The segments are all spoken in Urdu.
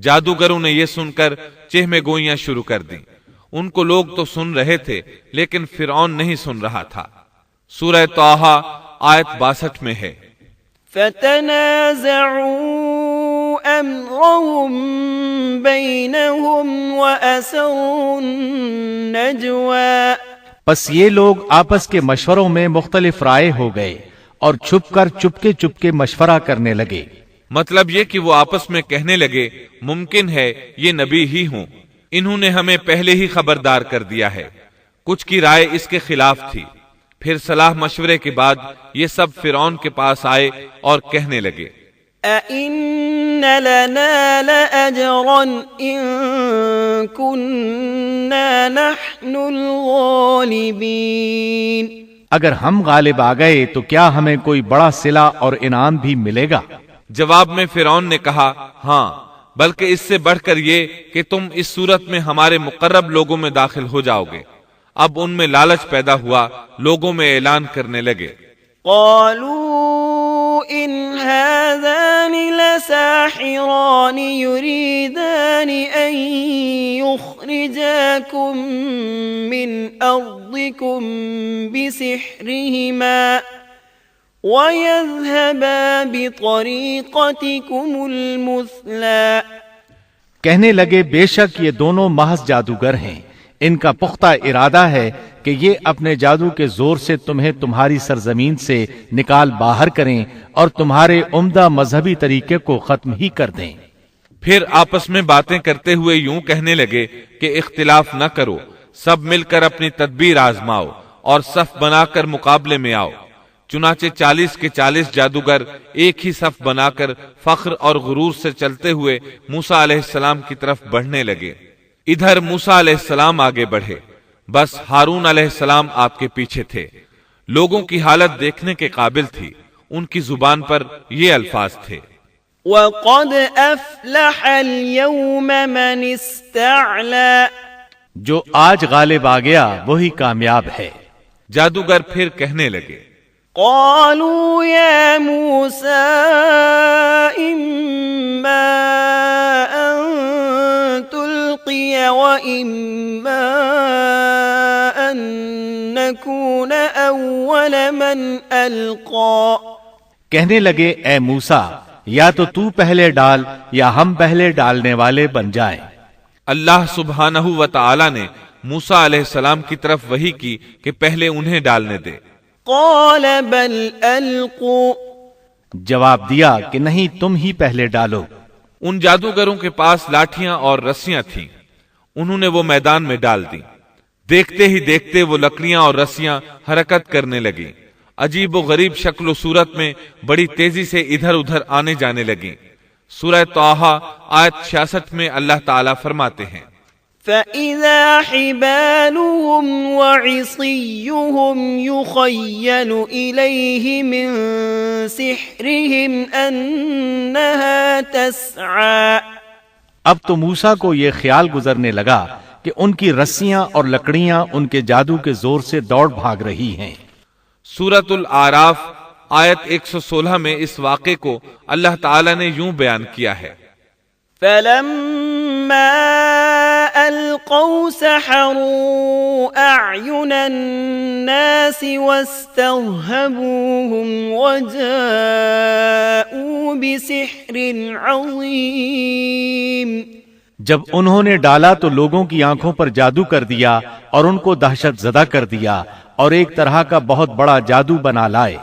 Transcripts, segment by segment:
جادوگروں نے یہ سن کر چہمے گوئیاں شروع کر دیں۔ ان کو لوگ تو سن رہے تھے لیکن فرعون نہیں سن رہا تھا۔ سورہ طٰہٰ آیت 62 میں ہے، فَتَنَازَعُوا أَمْرَهُمْ بَيْنَهُمْ وَأَسَرُّوا النَّجْوَىٰ۔ پس یہ لوگ آپس کے مشوروں میں مختلف رائے ہو گئے اور چھپ کر چپکے مشورہ کرنے لگے۔ مطلب یہ کہ وہ آپس میں کہنے لگے ممکن ہے یہ نبی ہی ہوں، انہوں نے ہمیں پہلے ہی خبردار کر دیا ہے۔ کچھ کی رائے اس کے خلاف تھی۔ پھر صلاح مشورے کے بعد یہ سب فرعون کے پاس آئے اور کہنے لگے، أَإِنَّ لَنَا لَأَجْرًا إِن كُنَّا نَحْنُ الْغَالِبِينَ۔ اگر ہم غالب آ گئے تو کیا ہمیں کوئی بڑا صلہ اور انعام بھی ملے گا؟ جواب میں فرعون نے کہا، ہاں، بلکہ اس سے بڑھ کر یہ کہ تم اس صورت میں ہمارے مقرب لوگوں میں داخل ہو جاؤ گے۔ اب ان میں لالچ پیدا ہوا، لوگوں میں اعلان کرنے لگے، قالوا إن هذان لساحران يريدان أن يخرجاكم من أرضكم بسحرهما وَيَذْهَبَا بِطَرِيقَتِكُمُ الْمُثْلَىٰ۔ کہنے لگے بے شک یہ دونوں محض جادوگر ہیں، ان کا پختہ ارادہ ہے کہ یہ اپنے جادو کے زور سے تمہیں تمہاری سرزمین سے نکال باہر کریں اور تمہارے عمدہ مذہبی طریقے کو ختم ہی کر دیں۔ پھر آپس میں باتیں کرتے ہوئے یوں کہنے لگے کہ اختلاف نہ کرو، سب مل کر اپنی تدبیر آزماؤ اور صف بنا کر مقابلے میں آؤ۔ چنانچہ 40 کے 40 جادوگر ایک ہی صف بنا کر فخر اور غرور سے چلتے ہوئے موسیٰ علیہ السلام کی طرف بڑھنے لگے۔ ادھر موسیٰ علیہ السلام آگے بڑھے، بس ہارون علیہ السلام آپ کے پیچھے تھے۔ لوگوں کی حالت دیکھنے کے قابل تھی، ان کی زبان پر یہ الفاظ تھے، وَقَدْ أَفْلَحَ الْيَوْمَ مَنِ اسْتَعْلَىٰ۔ جو آج غالب آ گیا وہی کامیاب ہے۔ جادوگر پھر کہنے لگے، قالوا يا موسى إما أن تلقي وإما أن نكون أول من ألقى۔ کہنے لگے اے موسیٰ، یا تو پہلے ڈال یا ہم پہلے ڈالنے والے بن جائیں۔ اللہ سبحانہ و تعالی نے موسیٰ علیہ السلام کی طرف وحی کی کہ پہلے انہیں ڈالنے دے۔ قال بل القوا۔ جواب دیا کہ نہیں، تم ہی پہلے ڈالو۔ ان جادوگروں کے پاس لاٹھیاں اور رسیاں تھیں، انہوں نے وہ میدان میں ڈال دی۔ دیکھتے ہی دیکھتے وہ لکڑیاں اور رسیاں حرکت کرنے لگیں، عجیب و غریب شکل و صورت میں بڑی تیزی سے ادھر ادھر آنے جانے لگیں۔ سورہ طٰہٰ آیت 66 میں اللہ تعالیٰ فرماتے ہیں، فَإِذَا حِبَالُهُمْ وَعِصِيُّهُمْ يُخَيَّلُ إِلَيْهِ مِنْ سِحْرِهِمْ أَنَّهَا تَسْعَى۔ اب تو موسیٰ کو یہ خیال گزرنے لگا کہ ان کی رسیاں اور لکڑیاں ان کے جادو کے زور سے دوڑ بھاگ رہی ہیں۔ سورۃ الاعراف آیت 116 میں اس واقعے کو اللہ تعالیٰ نے یوں بیان کیا ہے، فَلَمَّا أَلْقَوْا سَحَرُوا أَعْيُنَ النَّاسِ وَاسْتَرْهَبُوهُمْ وَجَاءُوا بِسِحْرٍ عَظِيمٍ۔ جب انہوں نے ڈالا تو لوگوں کی آنکھوں پر جادو کر دیا اور ان کو دہشت زدہ کر دیا اور ایک طرح کا بہت بڑا جادو بنا لائے۔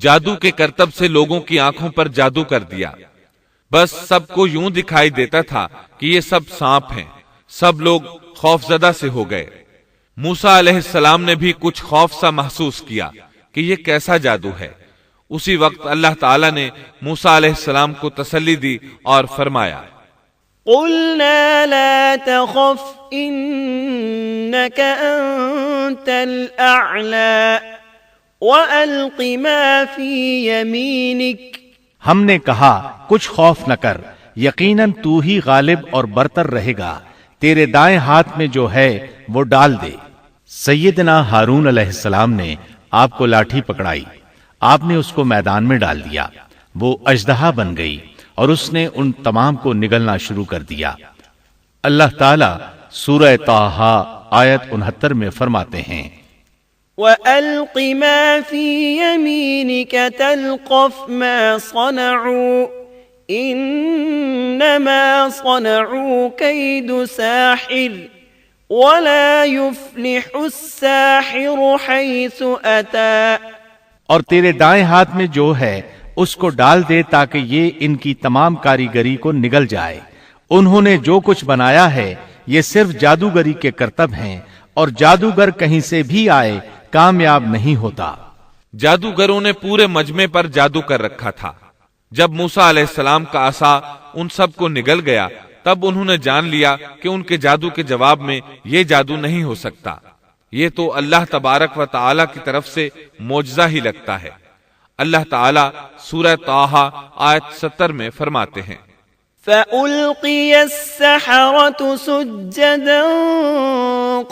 جادو کے کرتب سے لوگوں کی آنکھوں پر جادو کر دیا، بس سب کو یوں دکھائی دیتا تھا کہ یہ سب سانپ ہیں۔ سب لوگ خوف زدہ سے ہو گئے۔ موسیٰ علیہ السلام نے بھی کچھ خوف سا محسوس کیا کہ یہ کیسا جادو ہے۔ اسی وقت اللہ تعالیٰ نے موسیٰ علیہ السلام کو تسلی دی اور فرمایا، قُلْنَا لَا تَخَفْ إِنَّكَ أَنْتَ الْأَعْلَى وَأَلْقِ مَا فِي يَمِينِكَ۔ ہم نے کہا کچھ خوف نہ کر، یقیناً تو ہی غالب اور برتر رہے گا، تیرے دائیں ہاتھ میں جو ہے وہ ڈال دے۔ سیدنا ہارون علیہ السلام نے آپ کو لاٹھی پکڑائی، آپ نے اس کو میدان میں ڈال دیا، وہ اژدہا بن گئی اور اس نے ان تمام کو نگلنا شروع کر دیا۔ اللہ تعالی سورہ طٰہٰ آیت 69 میں فرماتے ہیں، وَأَلْقِ مَا فِي يَمِينِكَ تَلْقَفْ مَا صَنَعُوا إِنَّمَا صَنَعُوا كَيْدُ سَاحِرٍ وَلَا يُفْلِحُ السَّاحِرُ حَيْثُ أَتَى۔ اور تیرے دائیں ہاتھ میں جو ہے اس کو ڈال دے تاکہ یہ ان کی تمام کاریگری کو نگل جائے۔ انہوں نے جو کچھ بنایا ہے یہ صرف جادوگری کے کرتب ہیں، اور جادوگر کہیں سے بھی آئے کامیاب نہیں ہوتا۔ جادوگروں نے پورے مجمع پر جادو کر رکھا تھا۔ جب موسیٰ علیہ السلام کا عصا ان سب کو نگل گیا تب انہوں نے جان لیا کہ ان کے جادو کے جواب میں یہ جادو نہیں ہو سکتا، یہ تو اللہ تبارک و تعالی کی طرف سے معجزہ ہی لگتا ہے۔ اللہ تعالی سورہ طٰہٰ آیت 70 میں فرماتے ہیں، فَأُلْقِيَ السَّحَرَةُ سُجَّدًا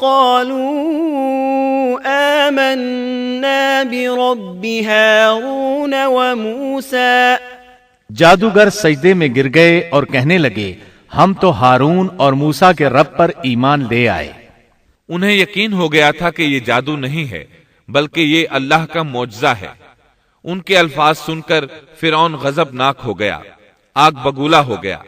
قَالُوا آمَنَّا بِرَبِّ هَارُونَ وَمُوسَى۔ جادوگر سجدے میں گر گئے اور کہنے لگے، ہم تو ہارون اور موسیٰ کے رب پر ایمان لے آئے۔ انہیں یقین ہو گیا تھا کہ یہ جادو نہیں ہے بلکہ یہ اللہ کا معجزہ ہے۔ ان کے الفاظ سن کر فرعون غضبناک ہو گیا، آگ بگولا ہو گیا،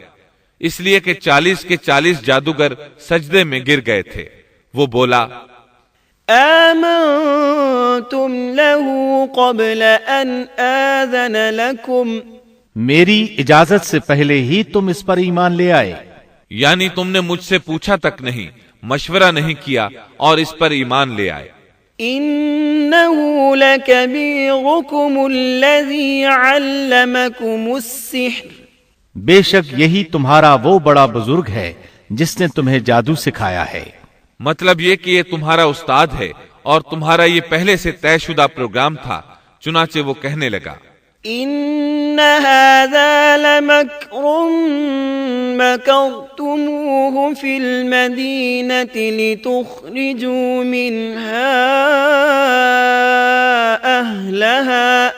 اس لیے کہ 40 کے 40 جادوگر سجدے میں گر گئے تھے۔ وہ بولا، آمنتم له قبل ان آذن لكم، میری اجازت سے پہلے ہی تم اس پر ایمان لے آئے، یعنی تم نے مجھ سے پوچھا تک نہیں، مشورہ نہیں کیا اور اس پر ایمان لے آئے۔ انه لكبيركم الذي علمكم السحر، بے شک یہی تمہارا وہ بڑا بزرگ ہے جس نے تمہیں جادو سکھایا ہے۔ مطلب یہ کہ یہ تمہارا استاد ہے اور تمہارا یہ پہلے سے طے شدہ پروگرام تھا۔ چنانچہ وہ کہنے لگا، ان هذا لمكر مكرتموه في المدينة لتخرجوا منها أهلها،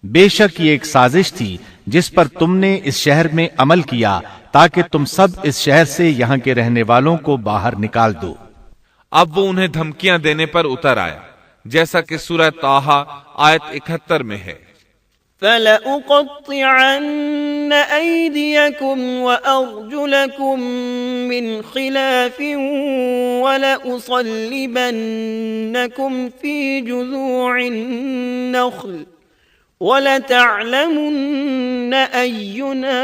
بے شک یہ ایک سازش تھی جس پر تم نے اس شہر میں عمل کیا تاکہ تم سب اس شہر سے یہاں کے رہنے والوں کو باہر نکال دو۔ اب وہ انہیں دھمکیاں دینے پر اتر آیا، جیسا کہ سورہ طٰہٰ آیت 71 میں ہے، فَلَأُقَطِّعَنَّ أَيْدِيَكُمْ وَأَرْجُلَكُمْ مِنْ خِلَافٍ وَلَأُصَلِّبَنَّكُمْ فِي جُذُوعِ النَّخْلِ وَلَتَعْلَمُنَّ أَيُّنَا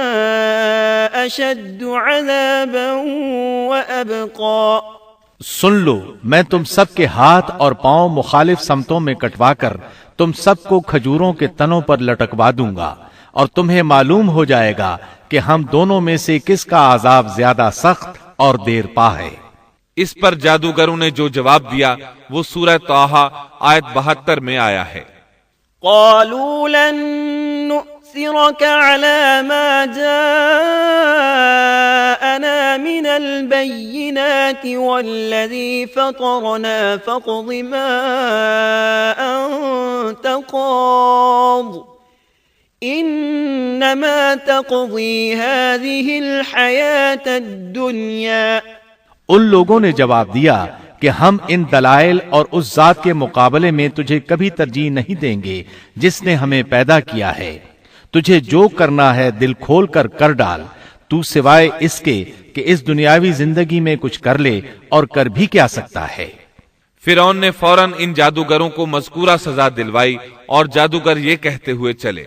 أَشَدُّ عَذَابًا وَأَبْقَى۔ سن لو، میں تم سب کے ہاتھ اور پاؤں مخالف سمتوں میں کٹوا کر تم سب کو کھجوروں کے تنوں پر لٹکوا دوں گا، اور تمہیں معلوم ہو جائے گا کہ ہم دونوں میں سے کس کا عذاب زیادہ سخت اور دیر پا ہے۔ اس پر جادوگروں نے جو جواب دیا وہ سورہ طٰہٰ آیت 72 میں آیا ہے، قالوا لن نؤثرك على ما جاءنا من البينات والذي فطرنا فاقض ما أنت قاض إنما تقضي هذه الحياة الدنيا۔ ان لوگوں نے جواب دیا کہ ہم ان دلائل اور اس ذات کے مقابلے میں تجھے کبھی ترجیح نہیں دیں گے جس نے ہمیں پیدا کیا ہے۔ تجھے جو کرنا ہے دل کھول کر کر ڈال، تو سوائے اس کے کہ اس دنیاوی زندگی میں کچھ کر لے اور کر بھی کیا سکتا ہے۔ فرعون نے فوراً ان جادوگروں کو مذکورہ سزا دلوائی اور جادوگر یہ کہتے ہوئے چلے،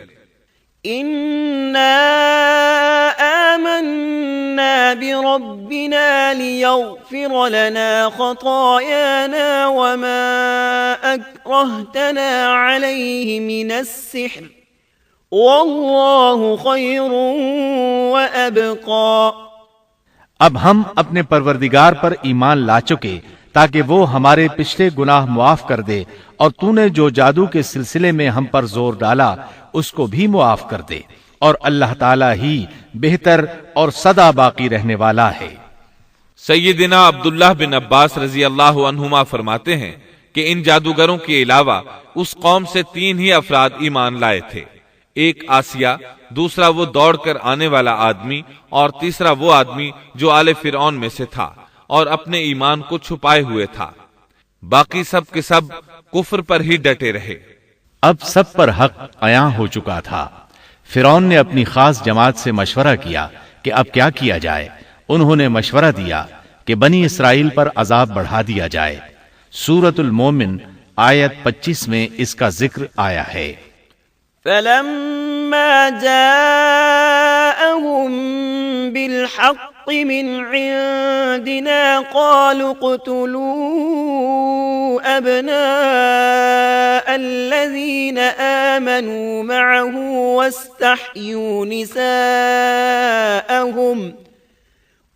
إنا آمنا بربنا ليغفر لنا خطايانا وما أكرهتنا عليه من السحر والله خير وأبقى۔ اب ہم اپنے پروردگار پر ایمان لا چکے تاکہ وہ ہمارے پچھلے گناہ معاف کر دے، اور تو نے جو جادو کے سلسلے میں ہم پر زور ڈالا اس کو بھی معاف کر دے، اور اللہ تعالی ہی بہتر اور سدا باقی رہنے والا ہے۔ سیدنا عبداللہ بن عباس رضی اللہ عنہما فرماتے ہیں کہ ان جادوگروں کے علاوہ اس قوم سے 3 ہی افراد ایمان لائے تھے، ایک آسیہ دوسرا وہ دوڑ کر آنے والا آدمی، اور تیسرا وہ آدمی جو آل فرعون میں سے تھا اور اپنے ایمان کو چھپائے ہوئے تھا۔ باقی سب کے سب کفر پر ہی ڈٹے رہے۔ اب سب پر حق عیاں ہو چکا تھا۔ فرعون نے اپنی خاص جماعت سے مشورہ کیا کہ اب کیا کیا جائے۔ انہوں نے مشورہ دیا کہ بنی اسرائیل پر عذاب بڑھا دیا جائے۔ سورۃ المومن آیت 25 میں اس کا ذکر آیا ہے۔ فلما جاءهم بالحق من عندنا قالوا اقتلوا أبناء الذين آمنوا معه واستحيوا نساءهم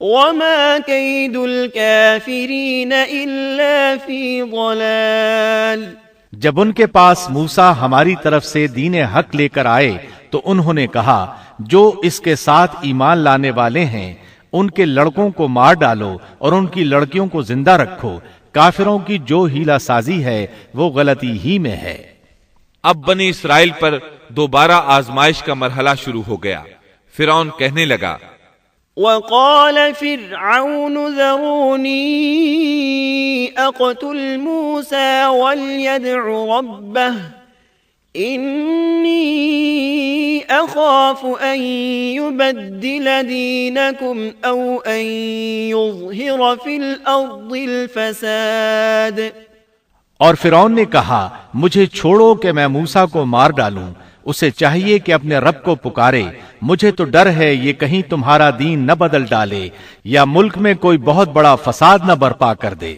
وما كيد الكافرين إلا في ضلال۔ جب ان کے پاس موسیٰ ہماری طرف سے دین حق لے کر آئے تو انہوں نے کہا جو اس کے ساتھ ایمان لانے والے ہیں ان کے لڑکوں کو مار ڈالو اور ان کی لڑکیوں کو زندہ رکھو، کافروں کی جو ہیلا سازی ہے وہ غلطی ہی میں ہے۔ اب بنی اسرائیل پر دوبارہ آزمائش کا مرحلہ شروع ہو گیا۔ فرعون کہنے لگا، وقال فرعون ذروني أقتل موسى وليدع ربه إني أخاف أن يبدل دينكم أو أن يظهر في الأرض الفساد۔ اور فرعون نے کہا مجھے چھوڑو کہ میں موسیٰ کو مار ڈالوں، اسے چاہیے کہ اپنے رب کو پکارے، مجھے تو ڈر ہے یہ کہیں تمہارا دین نہ بدل ڈالے یا ملک میں کوئی بہت بڑا فساد نہ برپا کر دے۔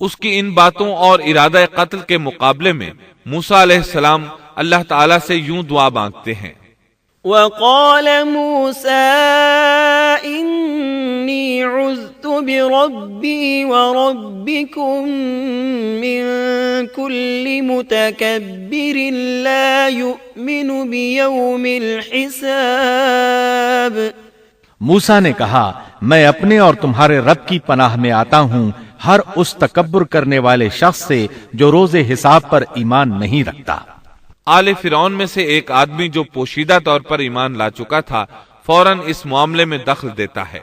اس کی ان باتوں اور ارادہ قتل کے مقابلے میں موسیٰ علیہ السلام اللہ تعالیٰ سے یوں دعا مانگتے ہیں۔ وقال موسى إني عذت بربي وربكم من كل متكبر لا يؤمن بيوم الحساب۔ موسیٰ نے کہا میں اپنے اور تمہارے رب کی پناہ میں آتا ہوں ہر اس تکبر کرنے والے شخص سے جو روز حساب پر ایمان نہیں رکھتا۔ آل فرعون میں سے ایک آدمی جو پوشیدہ طور پر ایمان لا چکا تھا فوراً اس معاملے میں دخل دیتا ہے۔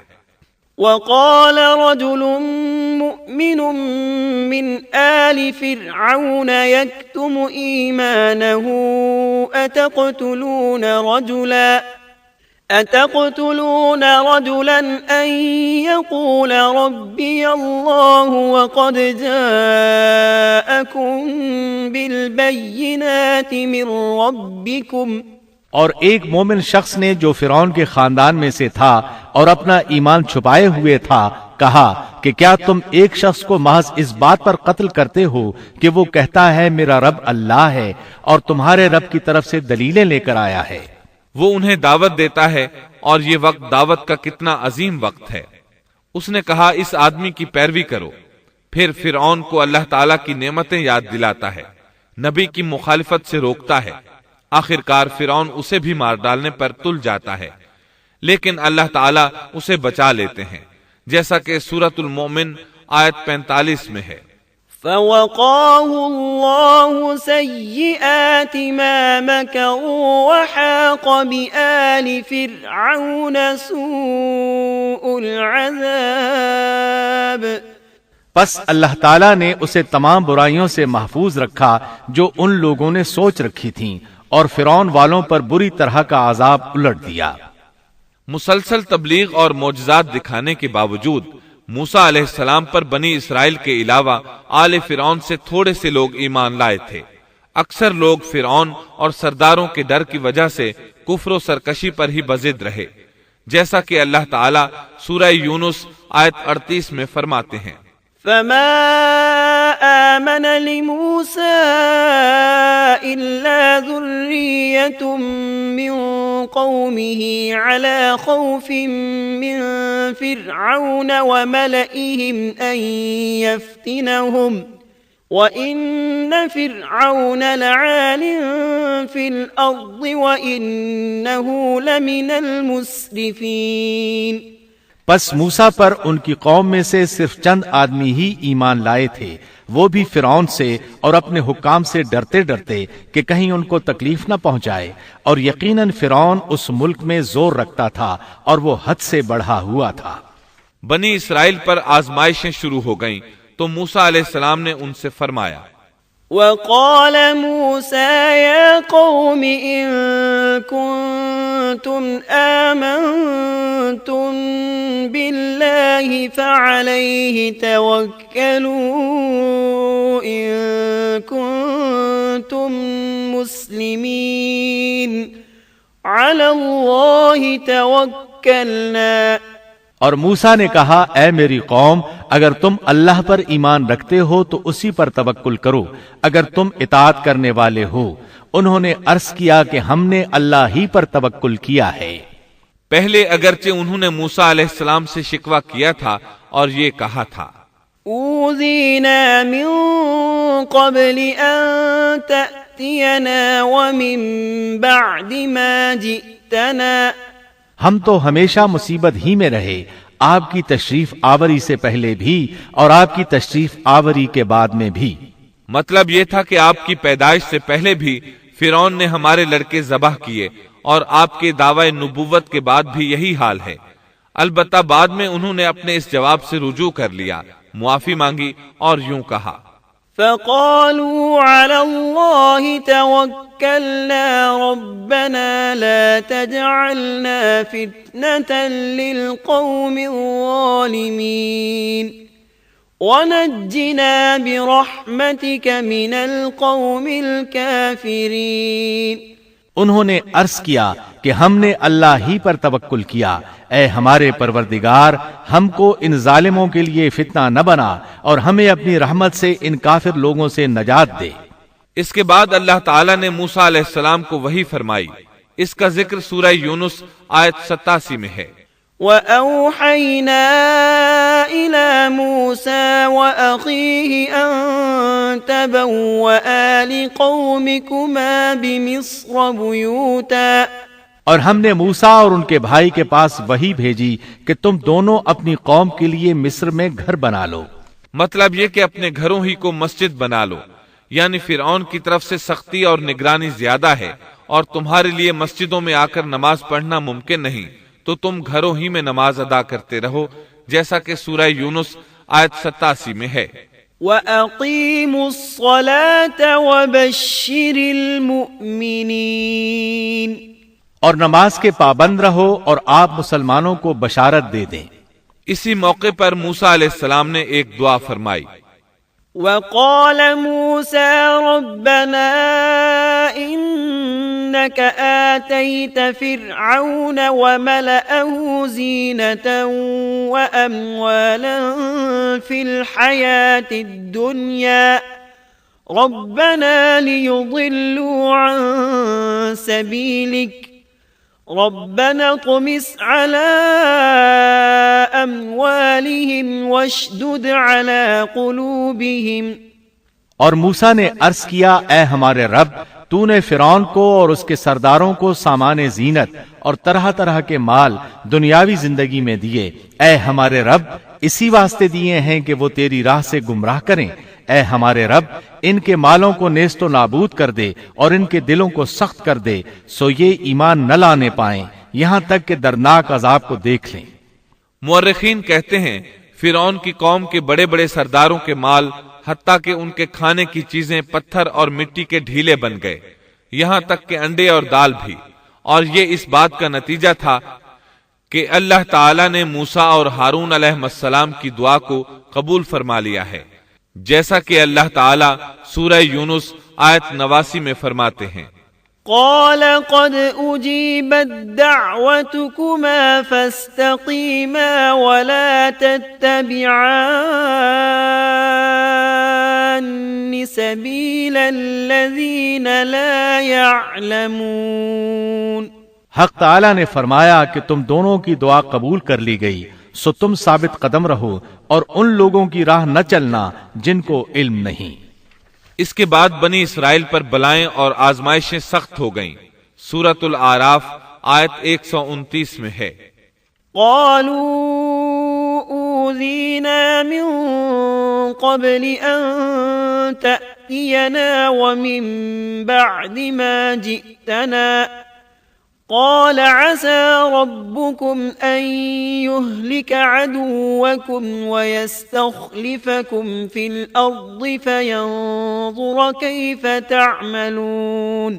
وقال رجل مؤمن من آل فرعون يكتم إيمانه أتقتلون رجلا أن يقول ربي الله وقد جاءكم بالبينات من ربكم۔ اور ایک مومن شخص نے جو فرعون کے خاندان میں سے تھا اور اپنا ایمان چھپائے ہوئے تھا کہا کہ کیا تم ایک شخص کو محض اس بات پر قتل کرتے ہو کہ وہ کہتا ہے میرا رب اللہ ہے اور تمہارے رب کی طرف سے دلیلیں لے کر آیا ہے۔ وہ انہیں دعوت دیتا ہے اور یہ وقت دعوت کا کتنا عظیم وقت ہے۔ اس نے کہا اس آدمی کی پیروی کرو، پھر فرعون کو اللہ تعالیٰ کی نعمتیں یاد دلاتا ہے، نبی کی مخالفت سے روکتا ہے۔ آخرکار فرعون اسے بھی مار ڈالنے پر تل جاتا ہے، لیکن اللہ تعالیٰ اسے بچا لیتے ہیں، جیسا کہ سورۃ المومن آیت 45 میں ہے۔ فوقاه الله سيئات ما مكروا وحاق بآل فرعون سوء العذاب۔ پس اللہ تعالیٰ نے اسے تمام برائیوں سے محفوظ رکھا جو ان لوگوں نے سوچ رکھی تھیں، اور فرعون والوں پر بری طرح کا عذاب الٹ دیا۔ مسلسل تبلیغ اور معجزات دکھانے کے باوجود موسیٰ علیہ السلام پر بنی اسرائیل کے علاوہ آل فرعون سے تھوڑے سے لوگ ایمان لائے تھے۔ اکثر لوگ فرعون اور سرداروں کے ڈر کی وجہ سے کفر و سرکشی پر ہی بضد رہے، جیسا کہ اللہ تعالیٰ سورہ یونس آیت 38 میں فرماتے ہیں۔ فما آمن لموسى إلا ذرية من قومه على خوف من فرعون وملئهم أن يفتنهم وَإِنَّ فِرْعَوْنَ لَعَالٍ فِي الْأَرْضِ وَإِنَّهُ لَمِنَ الْمُسْرِفِينَ۔ پس موسیٰ پر ان کی قوم میں سے صرف چند آدمی ہی ایمان لائے تھے، وہ بھی فرعون سے اور اپنے حکام سے ڈرتے ڈرتے کہ کہیں ان کو تکلیف نہ پہنچائے، اور یقیناً فرعون اس ملک میں زور رکھتا تھا اور وہ حد سے بڑھا ہوا تھا۔ بنی اسرائیل پر آزمائشیں شروع ہو گئیں تو موسیٰ علیہ السلام نے ان سے فرمایا، وقال موسى يا قوم إن كنتم آمنتم بالله فعليه توكلوا إن كنتم مسلمين على الله توكلنا۔ اور موسیٰ نے کہا، اے میری قوم، اگر تم اللہ پر ایمان رکھتے ہو تو اسی پر توکل کرو اگر تم اطاعت کرنے والے ہو۔ انہوں نے عرض کیا کہ ہم نے اللہ ہی پر توکل کیا ہے۔ پہلے اگرچہ انہوں نے موسیٰ علیہ السلام سے شکوہ کیا تھا اور یہ کہا تھا، اوذینا من قبل ان تأتینا ومن بعد ما جئتنا، ہم تو ہمیشہ مصیبت ہی میں رہے، آپ کی تشریف آوری سے پہلے بھی اور آپ کی تشریف آوری کے بعد میں بھی۔ مطلب یہ تھا کہ آپ کی پیدائش سے پہلے بھی فرعون نے ہمارے لڑکے ذبح کیے اور آپ کے دعوی نبوت کے بعد بھی یہی حال ہے۔ البتہ بعد میں انہوں نے اپنے اس جواب سے رجوع کر لیا، معافی مانگی اور یوں کہا، فقالوا على الله توكلنا ربنا لا تجعلنا فتنة للقوم الظالمين ونجنا برحمتك من القوم الكافرين۔ انہوں نے عرض کیا کہ ہم نے اللہ ہی پر توکل کیا، اے ہمارے پروردگار، ہم کو ان ظالموں کے لیے فتنہ نہ بنا اور ہمیں اپنی رحمت سے ان کافر لوگوں سے نجات دے۔ اس کے بعد اللہ تعالیٰ نے موسیٰ علیہ السلام کو وحی فرمائی۔ اس کا ذکر سورہ یونس آیت 87 میں ہے۔ وَأَوْحَيْنَا إِلَى مُوسَى وَأَخِيهِ أَن تَبَوَّآ لِقَوْمِكُمَا بِمِصْرَ بُيُوتًا، اور ہم نے موسیٰ اور ان کے بھائی کے پاس وحی بھیجی کہ تم دونوں اپنی قوم کے لیے مصر میں گھر بنا لو۔ مطلب یہ کہ اپنے گھروں ہی کو مسجد بنا لو، یعنی فرعون کی طرف سے سختی اور نگرانی زیادہ ہے اور تمہارے لیے مسجدوں میں آ کر نماز پڑھنا ممکن نہیں، تو تم گھروں ہی میں نماز ادا کرتے رہو، جیسا کہ سورہ یونس آیت 87 میں ہے۔ وَأَقِيمُوا الصَّلَاةَ وَبَشِّرِ الْمُؤْمِنِينَ، اور نماز کے پابند رہو اور آپ مسلمانوں کو بشارت دے دیں۔ اسی موقع پر موسیٰ علیہ السلام نے ایک دعا فرمائی، وَقَالَ مُوسَى رَبَّنَا إِنَّكَ آتَيْتَ فِرْعَوْنَ وَمَلَأَهُ زِينَةً وَأَمْوَالًا فِي الْحَيَاةِ الدُّنْيَا رَبَّنَا لِيُضِلُّوا عَن سَبِيلِكَ رَبَّنَا اطْمِسْ عَلَىٰ أَمْوَالِهِمْ وَاشْدُدْ عَلَىٰ قُلُوبِهِمْ۔ اور موسیٰ نے عرض کیا، اے ہمارے رب، تو نے فرعون کو اور اس کے سرداروں کو سامان زینت اور طرح طرح کے مال دنیاوی زندگی میں دیے، اے ہمارے رب اسی واسطے دیے ہیں کہ وہ تیری راہ سے گمراہ کریں۔ اے ہمارے رب ان کے مالوں کو نیست و نابود کر دے اور ان کے دلوں کو سخت کر دے، سو یہ ایمان نہ لانے پائیں یہاں تک کہ دردناک عذاب کو دیکھ لیں۔ مورخین کہتے ہیں فرعون کی قوم کے بڑے بڑے سرداروں کے مال، حتیٰ کہ ان کے کھانے کی چیزیں پتھر اور مٹی کے ڈھیلے بن گئے، یہاں تک کہ انڈے اور دال بھی، اور یہ اس بات کا نتیجہ تھا کہ اللہ تعالیٰ نے موسیٰ اور ہارون علیہ السلام کی دعا کو قبول فرما لیا ہے، جیسا کہ اللہ تعالیٰ سورہ یونس آیت 89 میں فرماتے ہیں، قال قد أجيبت دعوتكما فاستقيما ولا تتبعان سبيل الذين لا يعلمون۔ حق تعالیٰ نے فرمایا کہ تم دونوں کی دعا قبول کر لی گئی، سو تم ثابت قدم رہو اور ان لوگوں کی راہ نہ چلنا جن کو علم نہیں۔ اس کے بعد بنی اسرائیل پر بلائیں اور آزمائشیں سخت ہو گئیں۔ سورۃ الاعراف آیت 129 میں ہے، قالوا من قبل أن تأتينا ومن بعد ما جئتنا قال عسى ربكم أن يهلك عدوكم ويستخلفكم في الأرض فينظر كيف تعملون۔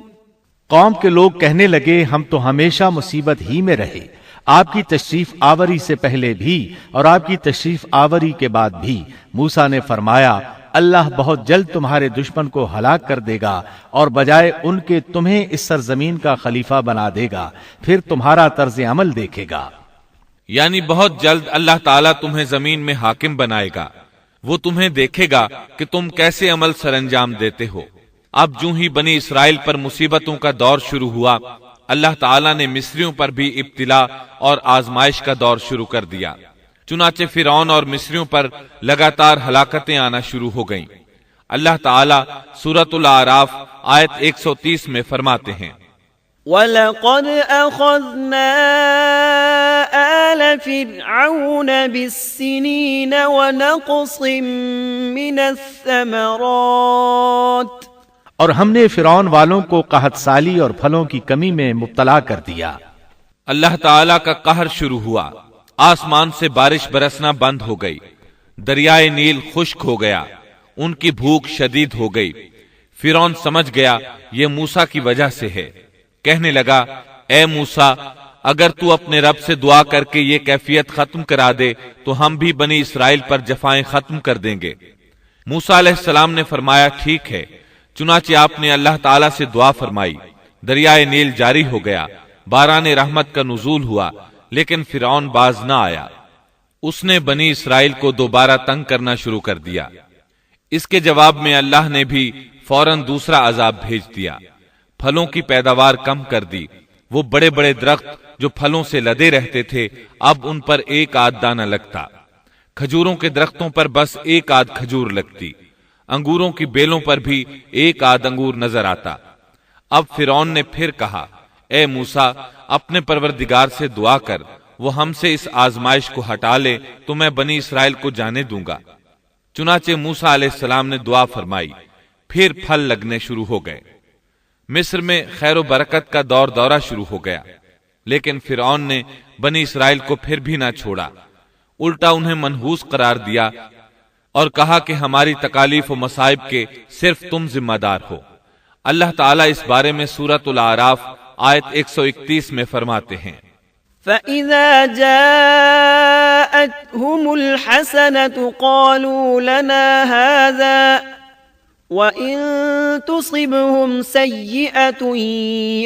قوم کے لوگ کہنے لگے ہم تو ہمیشہ مصیبت ہی میں رہے، آپ کی تشریف آوری سے پہلے بھی اور آپ کی تشریف آوری کے بعد بھی۔ موسیٰ نے فرمایا اللہ بہت جلد تمہارے دشمن کو ہلاک کر دے گا اور بجائے ان کے تمہیں اس سرزمین کا خلیفہ بنا دے گا، پھر تمہارا طرز عمل دیکھے گا۔ یعنی بہت جلد اللہ تعالیٰ تمہیں زمین میں حاکم بنائے گا، وہ تمہیں دیکھے گا کہ تم کیسے عمل سر انجام دیتے ہو۔ اب جو ہی بنی اسرائیل پر مصیبتوں کا دور شروع ہوا، اللہ تعالیٰ نے مصریوں پر بھی ابتلا اور آزمائش کا دور شروع کر دیا۔ چنانچہ فرعون اور مصریوں پر لگاتار ہلاکتیں آنا شروع ہو گئیں۔ اللہ تعالیٰ سورۃ الاعراف آیت 130 میں فرماتے ہیں وَلَقَدْ أَخَذْنَا آلَ فِرْعَوْنَ بِالسِّنِينَ وَنَقْصٍ مِّنَ الثَّمَرَاتِ، اور ہم نے فرعون والوں کو قحط سالی اور پھلوں کی کمی میں مبتلا کر دیا۔ اللہ تعالیٰ کا قہر شروع ہوا، آسمان سے بارش برسنا بند ہو گئی، دریائے نیل خشک ہو گیا، ان کی بھوک شدید ہو گئی۔ فرعون سمجھ گیا یہ موسیٰ کی وجہ سے ہے، کہنے لگا اے موسیٰ اگر تو اپنے رب سے دعا کر کے یہ کیفیت ختم کرا دے تو ہم بھی بنی اسرائیل پر جفائیں ختم کر دیں گے۔ موسیٰ علیہ السلام نے فرمایا ٹھیک ہے۔ چنانچہ آپ نے اللہ تعالیٰ سے دعا فرمائی، دریائے نیل جاری ہو گیا، باران رحمت کا نزول ہوا، لیکن فرعون باز نہ آیا۔ اس نے بنی اسرائیل کو دوبارہ تنگ کرنا شروع کر دیا۔ اس کے جواب میں اللہ نے بھی فوراً دوسرا عذاب بھیج دیا، پھلوں کی پیداوار کم کر دی۔ وہ بڑے بڑے درخت جو پھلوں سے لدے رہتے تھے اب ان پر ایک آدھ دانہ لگتا، کھجوروں کے درختوں پر بس ایک آدھ کھجور لگتی، انگوروں کی بیلوں پر بھی ایک آدھ انگور نظر آتا۔ اب فرعون نے پھر کہا اے موسیٰ اپنے پروردگار سے دعا کر، وہ ہم سے اس آزمائش کو ہٹا لے تو میں بنی اسرائیل کو جانے دوں گا۔ چنانچہ موسیٰ علیہ السلام نے دعا فرمائی، پھر پھل لگنے شروع ہو گئے۔ مصر میں خیر و برکت کا دورہ شروع ہو گیا، لیکن فرعون نے بنی اسرائیل کو پھر بھی نہ چھوڑا، الٹا انہیں منحوس قرار دیا اور کہا کہ ہماری تکالیف و مصائب کے صرف تم ذمہ دار ہو۔ اللہ تعالیٰ اس بارے میں سورۃ الاعراف آیت 131 میں فرماتے ہیں فَإِذَا جَاءَتْهُمُ الْحَسَنَةُ قَالُوا لَنَا هَذَا وَإِن تُصِبْهُمْ سَيِّئَةٌ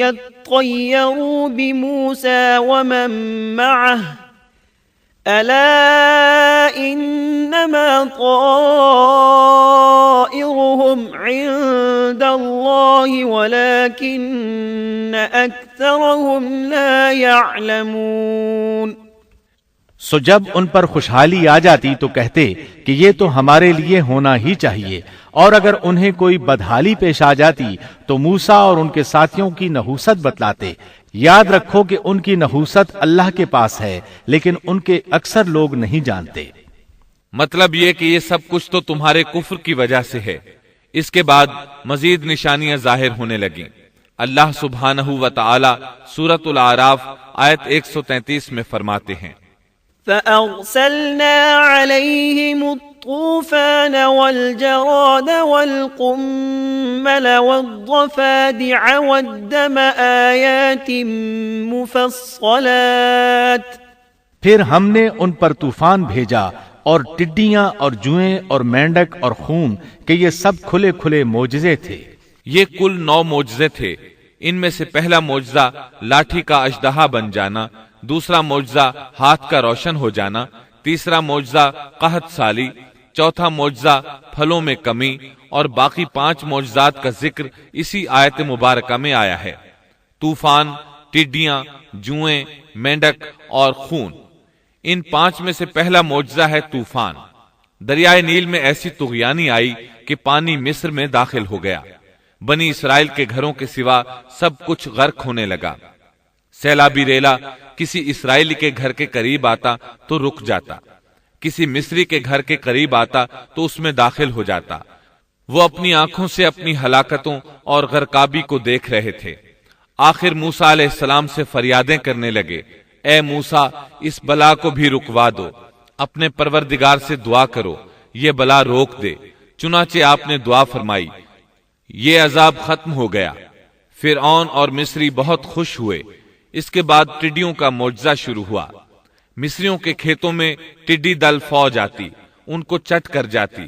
يَطَّيَّرُوا بِمُوسَى وَمَن مَّعَهُ أَلَا إِنَّمَا طَائِرُهُمْ عِندَ اللَّهِ وَلَكِنَّ أَكْثَرَهُمْ لَا يَعْلَمُونَ۔ سو جب ان پر خوشحالی آ جاتی تو کہتے کہ یہ تو ہمارے لیے ہونا ہی چاہیے، اور اگر انہیں کوئی بدحالی پیش آ جاتی تو موسیٰ اور ان کے ساتھیوں کی نحوست بتلاتے۔ یاد رکھو کہ ان کی نحوست اللہ کے پاس ہے، لیکن ان کے اکثر لوگ نہیں جانتے۔ مطلب یہ کہ یہ سب کچھ تو تمہارے کفر کی وجہ سے ہے۔ اس کے بعد مزید نشانیاں ظاہر ہونے لگیں۔ اللہ سبحانہ و تعالی سورۃ الاعراف آیت 133 میں فرماتے ہیں فَأَرْسَلْنَا عَلَيْهِمُ الطُّوفَانَ وَالْجَرَادَ وَالْقُمَّلَ وَالضَّفَادِعَ وَالدَّمَ آيَاتٍ مُفَصَّلَاتٍ، پھر ہم نے ان پر طوفان بھیجا اور ٹڈیاں اور جوئیں اور مینڈک اور خون کہ یہ سب کھلے کھلے معجزے تھے۔ یہ کل 9 معجزے تھے۔ ان میں سے پہلا معجزہ لاٹھی کا اژدہا بن جانا، دوسرا معجزہ ہاتھ کا روشن ہو جانا، تیسرا معجزہ قحط سالی، چوتھا معجزہ پھلوں میں کمی، اور باقی 5 معجزات کا ذکر اسی آیت مبارکہ میں آیا ہے۔ طوفان، ٹڈیاں، جوئیں، مینڈک اور خون۔ ان 5 میں سے پہلا معجزہ ہے طوفان۔ دریائے نیل میں ایسی طغیانی آئی کہ پانی مصر میں داخل ہو گیا، بنی اسرائیل کے گھروں کے سوا سب کچھ غرق ہونے لگا۔ سیلابی ریلا کسی اسرائیلی کے گھر کے قریب آتا تو رک جاتا، کسی مصری کے گھر کے قریب آتا تو اس میں داخل ہو جاتا۔ وہ اپنی آنکھوں سے اپنی ہلاکتوں اور غرقابی کو دیکھ رہے تھے۔ آخر موسیٰ علیہ السلام سے فریادیں کرنے لگے، اے موسیٰ، اس بلا کو بھی رکوا دو، اپنے پروردگار سے دعا کرو، یہ بلا روک دے۔ چنانچہ آپ نے دعا فرمائی، یہ عذاب ختم ہو گیا۔ فرعون اور مصری بہت خوش ہوئے۔ اس کے بعد ٹڈیوں کا معجزہ شروع ہوا۔ مصریوں کے کھیتوں میں ٹڈی دل فوج آتی، ان کو چٹ کر جاتی،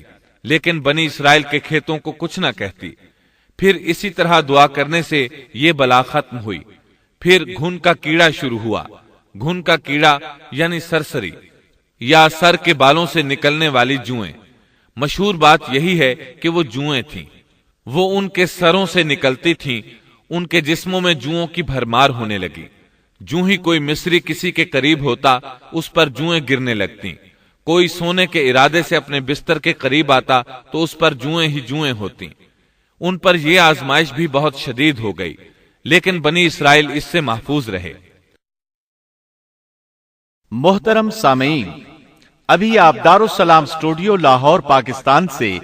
لیکن بنی اسرائیل کے کھیتوں کو کچھ نہ کہتی۔ پھر اسی طرح دعا کرنے سے یہ بلا ختم ہوئی۔ پھر گھن کا کیڑا شروع ہوا۔ گھن کا کیڑا یعنی سرسری یا سر کے بالوں سے نکلنے والی جوئیں۔ مشہور بات یہی ہے کہ وہ جوئیں تھیں، وہ ان کے سروں سے نکلتی تھیں۔ ان کے جسموں میں جوؤں کی بھرمار ہونے لگی۔ جو ہی کوئی مصری کسی کے قریب ہوتا اس پر جوئیں گرنے لگتی۔ کوئی سونے کے ارادے سے اپنے بستر کے قریب آتا تو اس پر جوئیں ہی جوئیں ہوتی۔ ان پر یہ آزمائش بھی بہت شدید ہو گئی، لیکن بنی اسرائیل اس سے محفوظ رہے۔ محترم سامعین، ابھی آپ دارالسلام اسٹوڈیو لاہور پاکستان سے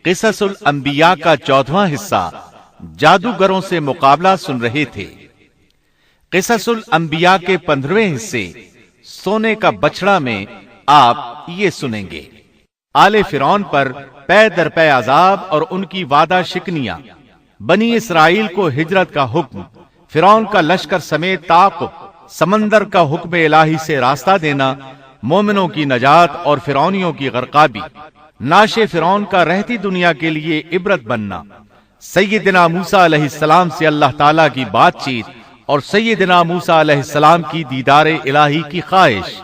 قصص الانبیاء کا 14واں حصہ جادوگروں سے مقابلہ سن رہے تھے۔ قصص الانبیاء کے 15ویں حصے سونے کا بچڑا میں آپ یہ سنیں گے، آل فرعون پر پے در پے عذاب اور ان کی وعدہ شکنیاں، بنی اسرائیل کو ہجرت کا حکم، فرعون کا لشکر سمیت تعاقب، سمندر کا حکم الہی سے راستہ دینا، مومنوں کی نجات اور فرعونیوں کی غرقابی، ناش فرعون کا رہتی دنیا کے لیے عبرت بننا، سیدنا موسیٰ علیہ السلام سے اللہ تعالیٰ کی بات چیت اور سیدنا موسیٰ علیہ السلام کی دیدار الہی کی خواہش،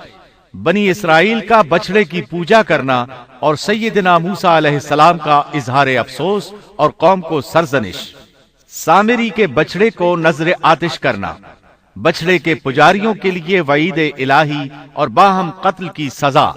بنی اسرائیل کا بچڑے کی پوجا کرنا اور سیدنا موسیٰ علیہ السلام کا اظہار افسوس اور قوم کو سرزنش، سامری کے بچڑے کو نذر آتش کرنا، بچڑے کے پجاریوں کے لیے وعید الہی اور باہم قتل کی سزا،